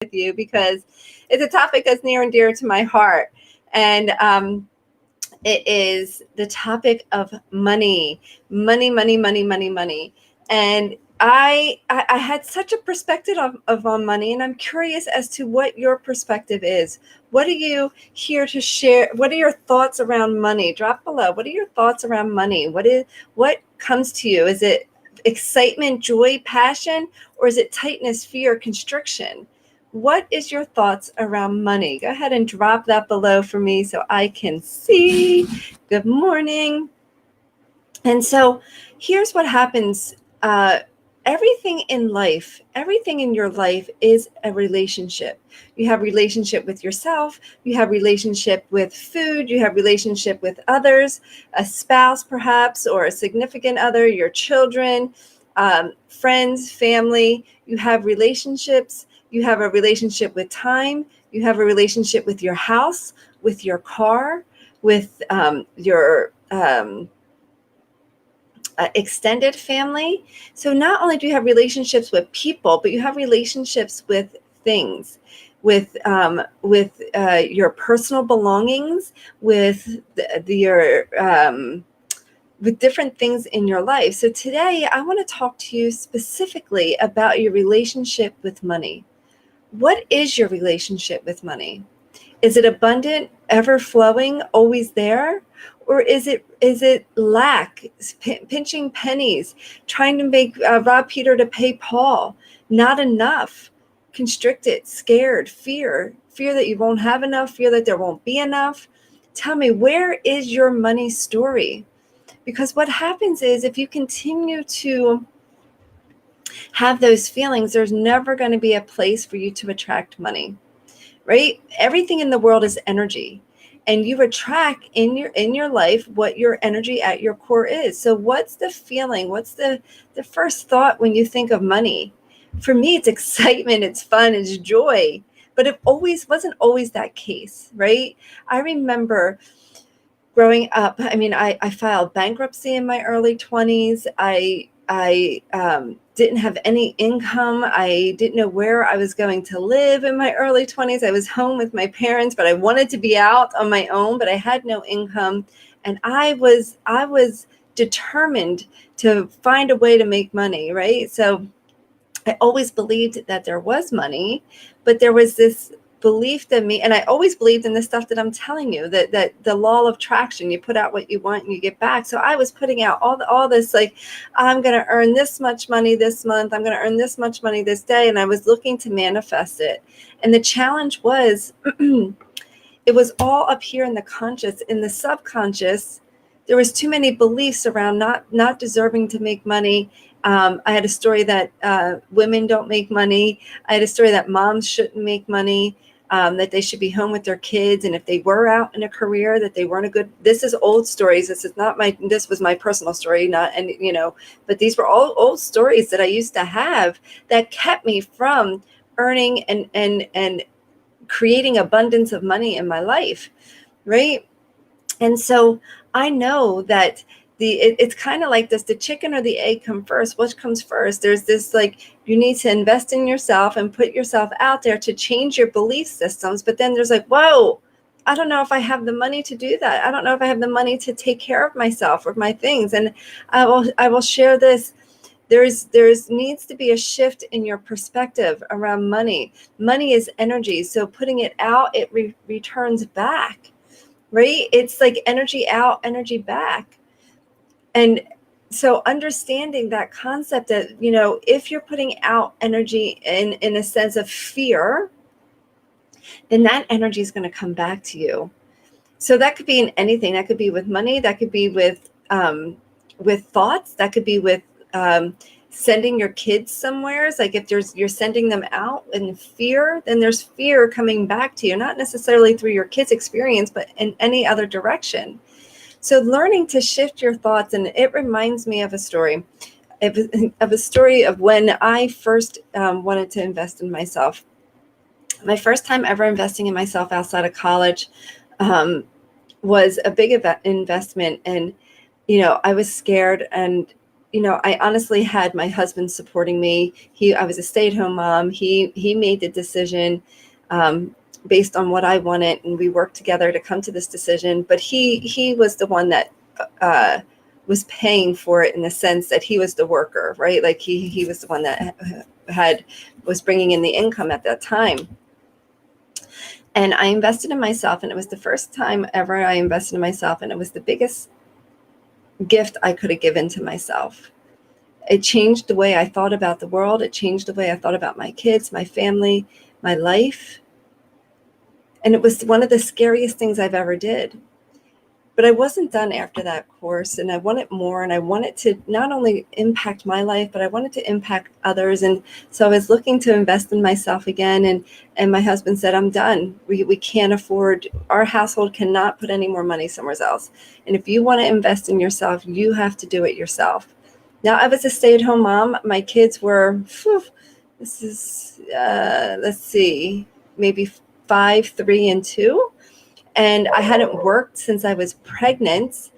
with you because it's a topic that's near and dear to my heart. And it is the topic of money, money. And I had such a perspective of on money, and I'm curious as to what your perspective is. What are you here to share? What are your thoughts around money? Drop below. What are your thoughts around money? What comes to you? Is it excitement, joy, passion, or is it tightness, fear, constriction? What is your thoughts around money? Go ahead and drop that below for me so I can see. Good morning. And so here's what happens. Everything in life, everything in your life is a relationship. You have relationship with yourself. You have relationship with food. You have relationship with others, a spouse perhaps, or a significant other, your children, friends, family. You have relationships. You have a relationship with time. You have a relationship with your house, with your car, with your extended family. So not only do you have relationships with people, but you have relationships with things, with your personal belongings, with with different things in your life. So today I want to talk to you specifically about your relationship with money. What is your relationship with money? Is it abundant, ever flowing, always there? Or is it lack, pinching pennies, trying to make rob Peter to pay Paul, not enough, constricted, scared, fear that you won't have enough, fear that there won't be enough? Tell me, where is your money story? Because what happens is if you continue to have those feelings, there's never going to be a place for you to attract money. Right? Everything in the world is energy, and you attract in your life what your energy at your core is. So what's the feeling? What's the first thought when you think of money? For me, it's excitement, it's fun, it's joy, but it wasn't always that case, right? I remember growing up, I filed bankruptcy in my early 20s. I didn't have any income. I didn't know where I was going to live in my early 20s. I was home with my parents, but I wanted to be out on my own, but I had no income. And I was determined to find a way to make money, right? So I always believed that there was money, but there was this belief that and I always believed in the stuff that I'm telling you, that the law of attraction, you put out what you want and you get back. So I was putting out all this, like, I'm going to earn this much money this month. I'm going to earn this much money this day. And I was looking to manifest it. And the challenge was, it was all up here in the conscious. In the subconscious, there was too many beliefs around not deserving to make money. I had a story that women don't make money. I had a story that moms shouldn't make money, that they should be home with their kids. And if they were out in a career, that they weren't a good, this is old stories. This was my personal story, but these were all old stories that I used to have that kept me from earning and creating abundance of money in my life. Right. And so I know that it's kind of like this, the chicken or the egg come first. What comes first? There's this, like, you need to invest in yourself and put yourself out there to change your belief systems. But then there's like, whoa, I don't know if I have the money to do that. I don't know if I have the money to take care of myself or my things. And I will share this. There's needs to be a shift in your perspective around money. Money is energy. So putting it out, it returns back, right? It's like energy out, energy back. And so understanding that concept that, if you're putting out energy in a sense of fear, then that energy is going to come back to you. So that could be in anything. That could be with money. That could be with thoughts. That could be with sending your kids somewhere. It's like if you're sending them out in fear, then there's fear coming back to you, not necessarily through your kids' experience, but in any other direction. So learning to shift your thoughts, and it reminds me of a story, of when I first wanted to invest in myself. My first time ever investing in myself outside of college was a big investment. And, I was scared, and I honestly had my husband supporting me. I was a stay-at-home mom. He made the decision based on what I wanted, and we worked together to come to this decision. But he was the one that uh, was paying for it, in the sense that he was the worker, right? Like he was the one that was bringing in the income at that time. And I invested in myself, and it was the first time ever I invested in myself, and it was the biggest gift I could have given to myself. It changed the way I thought about the world. It changed the way I thought about my kids, my family, my life. And it was one of the scariest things I've ever did. But I wasn't done after that course, and I wanted more, and I wanted to not only impact my life, but I wanted to impact others. And so I was looking to invest in myself again. And my husband said, I'm done. We can't afford, our household cannot put any more money somewhere else. And if you want to invest in yourself, you have to do it yourself. Now, I was a stay-at-home mom. My kids were, this is, let's see, maybe 5, 3, and 2. And I hadn't worked since I was pregnant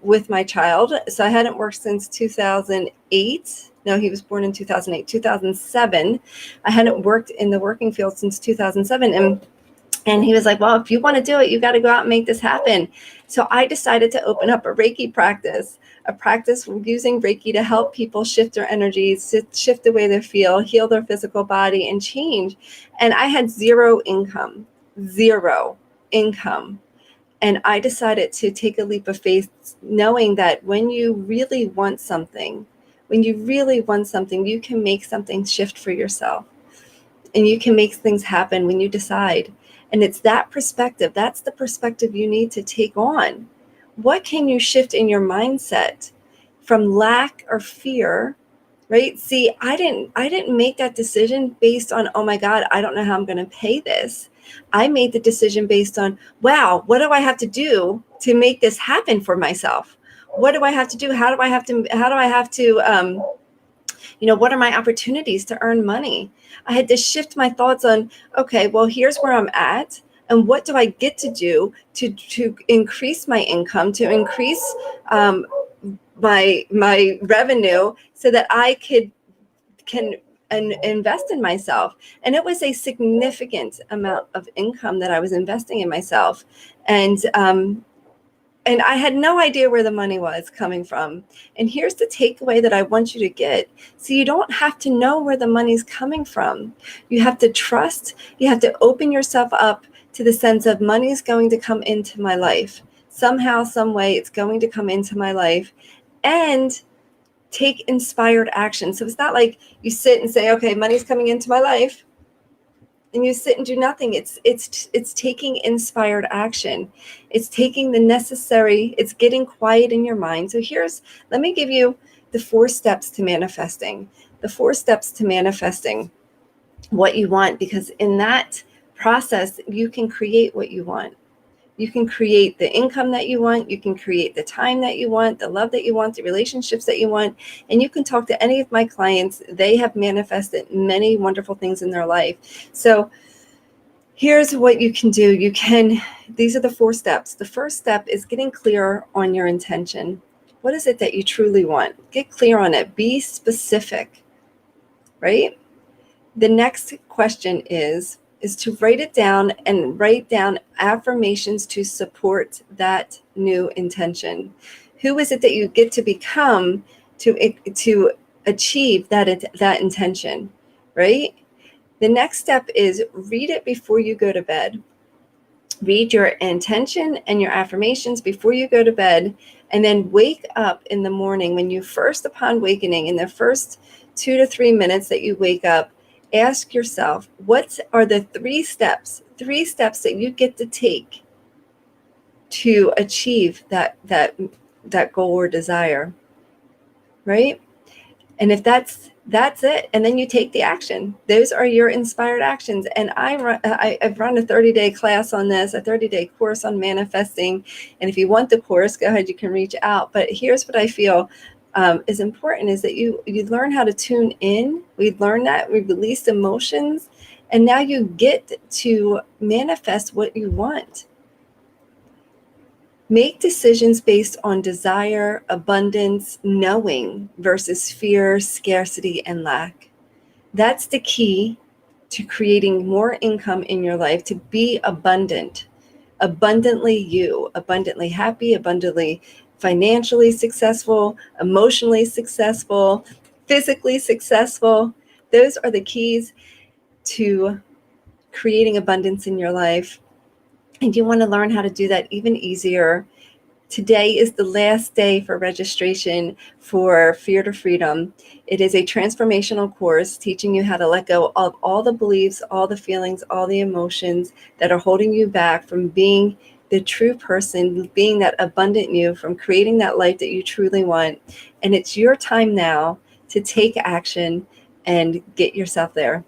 with my child. So I hadn't worked since 2008. No, he was born in 2008, 2007. I hadn't worked in the working field since 2007. And he was like, well, if you want to do it, you got to go out and make this happen. So I decided to open up a Reiki practice, a practice using Reiki to help people shift their energies, shift the way they feel, heal their physical body, and change. And I had zero income. And I decided to take a leap of faith, knowing that when you really want something, you can make something shift for yourself. And you can make things happen when you decide. And it's that perspective. That's the perspective you need to take on. What can you shift in your mindset from lack or fear, right? See, I didn't make that decision based on, oh my God, I don't know how I'm going to pay this. I made the decision based on, wow, what do I have to do to make this happen for myself? What do I have to do? How do I have to, what are my opportunities to earn money? I had to shift my thoughts on, okay, well, here's where I'm at. And what do I get to do to increase my income, to increase my revenue, so that I can invest in myself? And it was a significant amount of income that I was investing in myself. And I had no idea where the money was coming from. And here's the takeaway that I want you to get. So you don't have to know where the money's coming from. You have to trust. You have to open yourself up to the sense of money's going to come into my life. Somehow, some way, it's going to come into my life. And take inspired action. So it's not like you sit and say, okay, money's coming into my life, and you sit and do nothing. It's taking inspired action. It's taking the necessary, it's getting quiet in your mind. So let me give you the 4 steps to manifesting. The 4 steps to manifesting what you want, because in that process, you can create what you want. You can create the income that you want. You can create the time that you want, the love that you want, the relationships that you want. And you can talk to any of my clients. They have manifested many wonderful things in their life. So here's what you can do. These are the 4 steps. The first step is getting clear on your intention. What is it that you truly want? Get clear on it. Be specific, right? The next question is to write it down, and write down affirmations to support that new intention. Who is it that you get to become to achieve that intention, right? The next step is read it before you go to bed. Read your intention and your affirmations before you go to bed, and then wake up in the morning. When you first, upon awakening, in the first 2 to 3 minutes that you wake up, ask yourself, what are the 3 steps that you get to take to achieve that goal or desire, right? And if that's it, and then you take the action. Those are your inspired actions. And I've run a 30-day class on this, a 30-day course on manifesting. And if you want the course, go ahead, you can reach out. But here's what I feel is important, is that you learn how to tune in. We learn that, we release emotions, and now you get to manifest what you want. Make decisions based on desire, abundance, knowing versus fear, scarcity, and lack. That's the key to creating more income in your life, to be abundant, abundantly you, abundantly happy, abundantly financially successful, emotionally successful, physically successful. Those are the keys to creating abundance in your life. And you want to learn how to do that even easier. Today is the last day for registration for Fear to Freedom. It is a transformational course teaching you how to let go of all the beliefs, all the feelings, all the emotions that are holding you back from being the true person, being that abundant you, from creating that life that you truly want. And it's your time now to take action and get yourself there.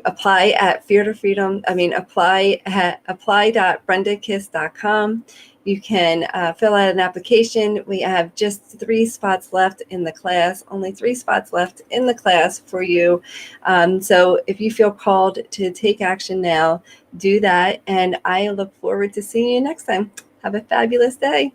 Apply at Fear to Freedom. Apply at apply.brendakiss.com. You can fill out an application. We have just 3 spots left in the class, only 3 spots left in the class for you. So if you feel called to take action now, do that. And I look forward to seeing you next time. Have a fabulous day.